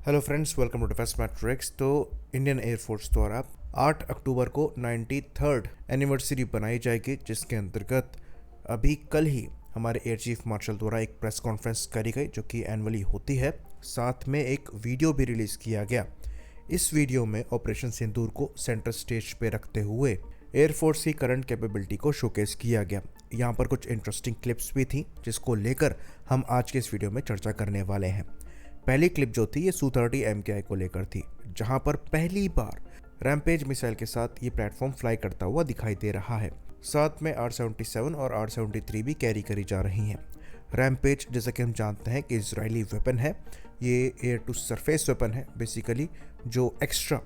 Hello friends, welcome to Defence Matrix. तो Indian air force द्वारा 8 अक्टूबर को 93rd एनिवर्सरी बनाई जाएगी, जिसके अंतर्गत अभी कल ही हमारे एयर चीफ मार्शल द्वारा एक प्रेस कॉन्फ्रेंस करी गई, जो कि एनुअली होती है। साथ में एक वीडियो भी रिलीज़ किया गया। इस वीडियो में ऑपरेशन सिंदूर को सेंटर स्टेज पे रखते हुए एयरफोर्स की करंट कैपेबिलिटी को शोकेस किया गया। यहाँ पर कुछ इंटरेस्टिंग क्लिप्स भी थी, जिसको लेकर हम आज के इस वीडियो में चर्चा करने वाले हैं। पहली क्लिप जो थी ये Su-30 MKI को लेकर थी, जहां पर पहली बार रैम्पेज मिसाइल के साथ ये प्लेटफॉर्म फ्लाई करता हुआ दिखाई दे रहा है। साथ में R-77 और R-73 भी कैरी करी जा रही हैं। रैम्पेज, जैसा कि हम जानते हैं कि इजरायली वेपन है, ये एयर टू सरफेस वेपन है। बेसिकली जो एक्स्ट्रा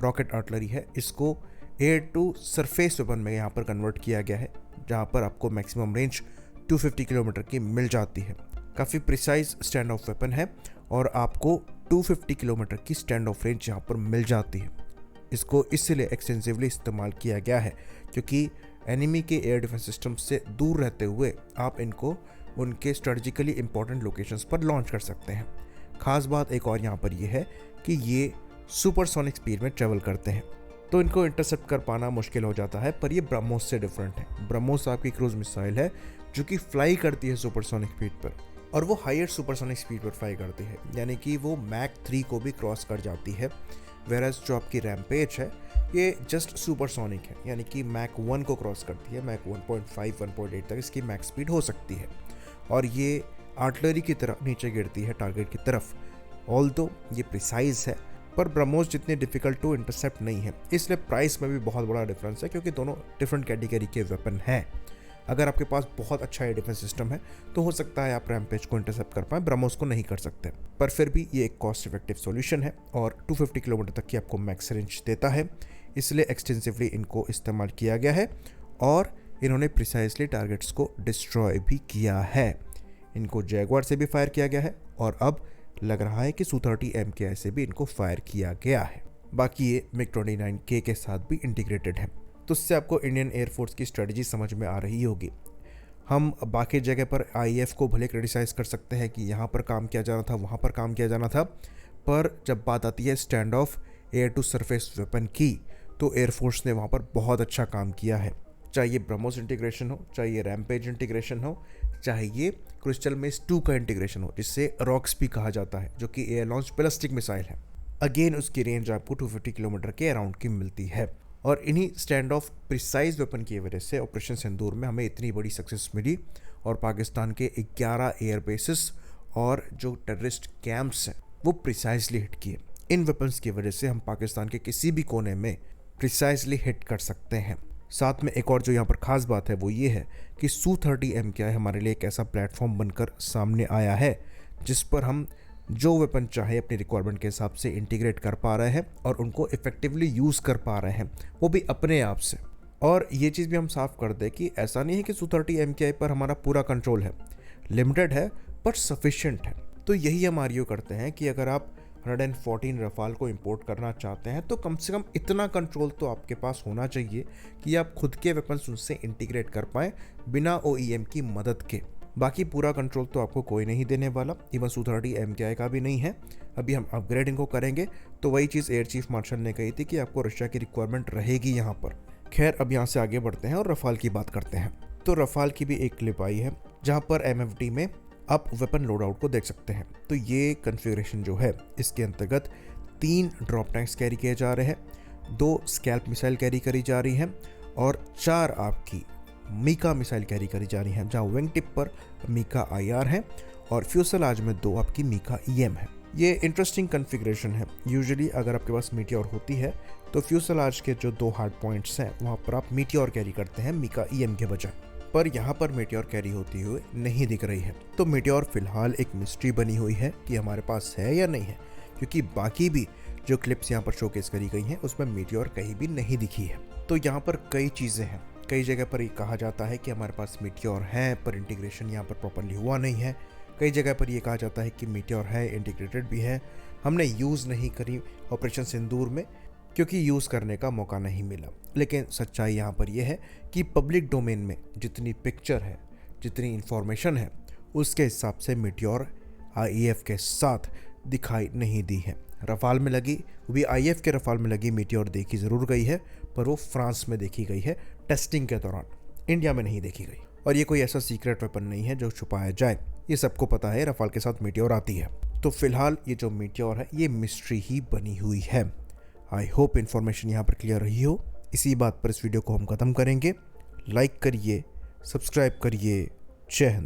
रॉकेट आर्टिलरी है, इसको एयर टू सरफेस वेपन में यहाँ पर कन्वर्ट किया गया है, जहाँ पर आपको मैक्सिमम रेंज 250 किलोमीटर की मिल जाती है। काफ़ी प्रिसाइज स्टैंड ऑफ वेपन है और आपको 250 किलोमीटर की स्टैंड ऑफ रेंज यहाँ पर मिल जाती है। इसको इसलिए एक्सटेंसिवली इस्तेमाल किया गया है क्योंकि एनिमी के एयर डिफेंस सिस्टम से दूर रहते हुए आप इनको उनके स्ट्रेटजिकली इंपॉर्टेंट लोकेशंस पर लॉन्च कर सकते हैं। खास बात एक और यहाँ पर यह है कि ये सुपरसोनिक स्पीड में ट्रेवल करते हैं, तो इनको इंटरसेप्ट कर पाना मुश्किल हो जाता है। पर ये ब्रह्मोस से डिफरेंट है। ब्रह्मोस आपकी क्रूज मिसाइल है जो कि फ्लाई करती है सुपरसोनिक स्पीड पर, और वो हायर सुपरसोनिक स्पीड पर फ्लाई करती है, यानी कि वो मैक 3 को भी क्रॉस कर जाती है। वेराज जो आपकी रैम्पेज है ये जस्ट सुपरसोनिक है, यानी कि मैक 1 को क्रॉस करती है। मैक 1.5 1.8 तक इसकी मैक स्पीड हो सकती है, और ये आर्टिलरी की तरह नीचे गिरती है टारगेट की तरफ। ऑल्दो ये प्रिसाइज है, पर ब्रह्मोस जितने डिफिकल्ट टू इंटरसेप्ट नहीं है, इसलिए प्राइस में भी बहुत बड़ा डिफरेंस है, क्योंकि दोनों डिफरेंट कैटेगरी के वेपन हैं। अगर आपके पास बहुत अच्छा एयर डिफेंस सिस्टम है तो हो सकता है आप रैम्पेज को इंटरसेप्ट कर पाएं, ब्रह्मोस को नहीं कर सकते। पर फिर भी ये एक कॉस्ट इफेक्टिव सॉल्यूशन है और 250 किलोमीटर तक की आपको मैक्स रेंज देता है, इसलिए एक्सटेंसिवली इनको इस्तेमाल किया गया है और इन्होंने प्रिसाइसली टारगेट्स को डिस्ट्रॉय भी किया है। इनको जैगुआर से भी फायर किया गया है और अब लग रहा है कि Su-30 MKI से भी इनको फायर किया गया है। बाकी ये MiG-29K के साथ भी इंटीग्रेटेड है, तो उससे आपको इंडियन एयरफोर्स की स्ट्रेटजी समझ में आ रही होगी। हम बाकी जगह पर IAF को भले क्रिटिसाइज़ कर सकते हैं कि यहाँ पर काम किया जाना था, वहाँ पर काम किया जाना था, पर जब बात आती है stand off air to surface weapon की, तो एयरफोर्स ने वहाँ पर बहुत अच्छा काम किया है। चाहे ये ब्रह्मोस इंटीग्रेशन हो, चाहे ये रैम्पेज इंटीग्रेशन हो, चाहे ये क्रिस्टल मेस 2 का इंटीग्रेशन हो, जिससे रॉक्स भी कहा जाता है, जो कि एयर लॉन्च बैलिस्टिक मिसाइल है। अगेन उसकी रेंज आपको 250 किलोमीटर के अराउंड की मिलती है, और इन्हीं स्टैंड ऑफ प्रिसाइज वेपन की वजह से ऑपरेशन सिंदूर में हमें इतनी बड़ी सक्सेस मिली, और पाकिस्तान के 11 एयर बेसिस और जो टेररिस्ट कैंप्स हैं वो प्रिसाइजली हिट किए। इन वेपन्स की वजह से हम पाकिस्तान के किसी भी कोने में प्रिसाइजली हिट कर सकते हैं। साथ में एक और जो यहाँ पर ख़ास बात है वो ये है कि Su-30 MKI हमारे लिए एक ऐसा प्लेटफॉर्म बनकर सामने आया है जिस पर हम जो वेपन चाहे अपनी रिक्वायरमेंट के हिसाब से इंटीग्रेट कर पा रहे हैं और उनको इफेक्टिवली यूज़ कर पा रहे हैं, वो भी अपने आप से। और ये चीज़ भी हम साफ कर दें कि ऐसा नहीं है कि Su-30 MKI पर हमारा पूरा कंट्रोल है, लिमिटेड है पर सफिशिएंट है। तो यही हम आर्ग्यू करते हैं कि अगर आप 114 रफाल को इंपोर्ट करना चाहते हैं तो कम से कम इतना कंट्रोल तो आपके पास होना चाहिए कि आप खुद के वेपन्स उनसे इंटीग्रेट कर पाएँ बिना OEM की मदद के। बाकी पूरा कंट्रोल तो आपको कोई नहीं देने वाला, इवन Su-30 MKI का भी नहीं है। अभी हम अपग्रेड इनको करेंगे, तो वही चीज़ एयर चीफ मार्शल ने कही थी कि आपको रशिया की रिक्वायरमेंट रहेगी यहाँ पर। खैर, अब यहाँ से आगे बढ़ते हैं और रफाल की बात करते हैं। तो रफाल की भी एक क्लिप आई है जहाँ पर MFD में आप वेपन लोड आउट को देख सकते हैं। तो ये कन्फिग्रेशन जो है, इसके अंतर्गत 3 ड्रॉप टैंक्स कैरी किए जा रहे हैं, 2 स्कैल्प मिसाइल कैरी करी जा रही हैं और 4 आपकी मीका मिसाइल कैरी करी जा रही हैं, जहाँ विंग टिप पर मीका IR है और फ्यूसलाज में 2 आपकी मीका EM है। ये इंटरेस्टिंग कन्फिग्रेशन है। यूजुअली अगर आपके पास मीटियोर होती है तो फ्यूसलाज के जो 2 हार्ड पॉइंट्स हैं वहाँ पर आप मीटियोर कैरी करते हैं मीका EM के बजाय, पर यहाँ पर मीटियोर कैरी होती हुई नहीं दिख रही है। तो मीटियोर फिलहाल एक मिस्ट्री बनी हुई है कि हमारे पास है या नहीं है, क्योंकि बाकी भी जो क्लिप्स यहाँ पर शोकेस करी गई हैं उसमें मीटियोर कहीं भी नहीं दिखी है। तो यहाँ पर कई चीज़ें हैं। कई जगह पर ये कहा जाता है कि हमारे पास मीटियोर है पर इंटीग्रेशन यहाँ पर प्रॉपर्ली हुआ नहीं है। कई जगह पर ये कहा जाता है कि मीटियोर है, इंटीग्रेटेड भी है, हमने यूज़ नहीं करी ऑपरेशन सिंदूर में क्योंकि यूज़ करने का मौका नहीं मिला। लेकिन सच्चाई यहाँ पर यह है कि पब्लिक डोमेन में जितनी पिक्चर है, जितनी इन्फॉर्मेशन है, उसके हिसाब से मीटियोर IAF के साथ दिखाई नहीं दी है। रफाल में लगी, वो भी आईएफ के रफाल में लगी मीटियोर देखी ज़रूर गई है, पर वो फ्रांस में देखी गई है टेस्टिंग के दौरान, इंडिया में नहीं देखी गई। और ये कोई ऐसा सीक्रेट वेपन नहीं है जो छुपाया जाए, ये सबको पता है रफाल के साथ मीटियोर आती है। तो फिलहाल ये जो मीटियोर है ये मिस्ट्री ही बनी हुई है। आई होप इन्फॉर्मेशन यहाँ पर क्लियर रही हो। इसी बात पर इस वीडियो को हम ख़त्म करेंगे। लाइक करिए, सब्सक्राइब करिए। जय हिंद।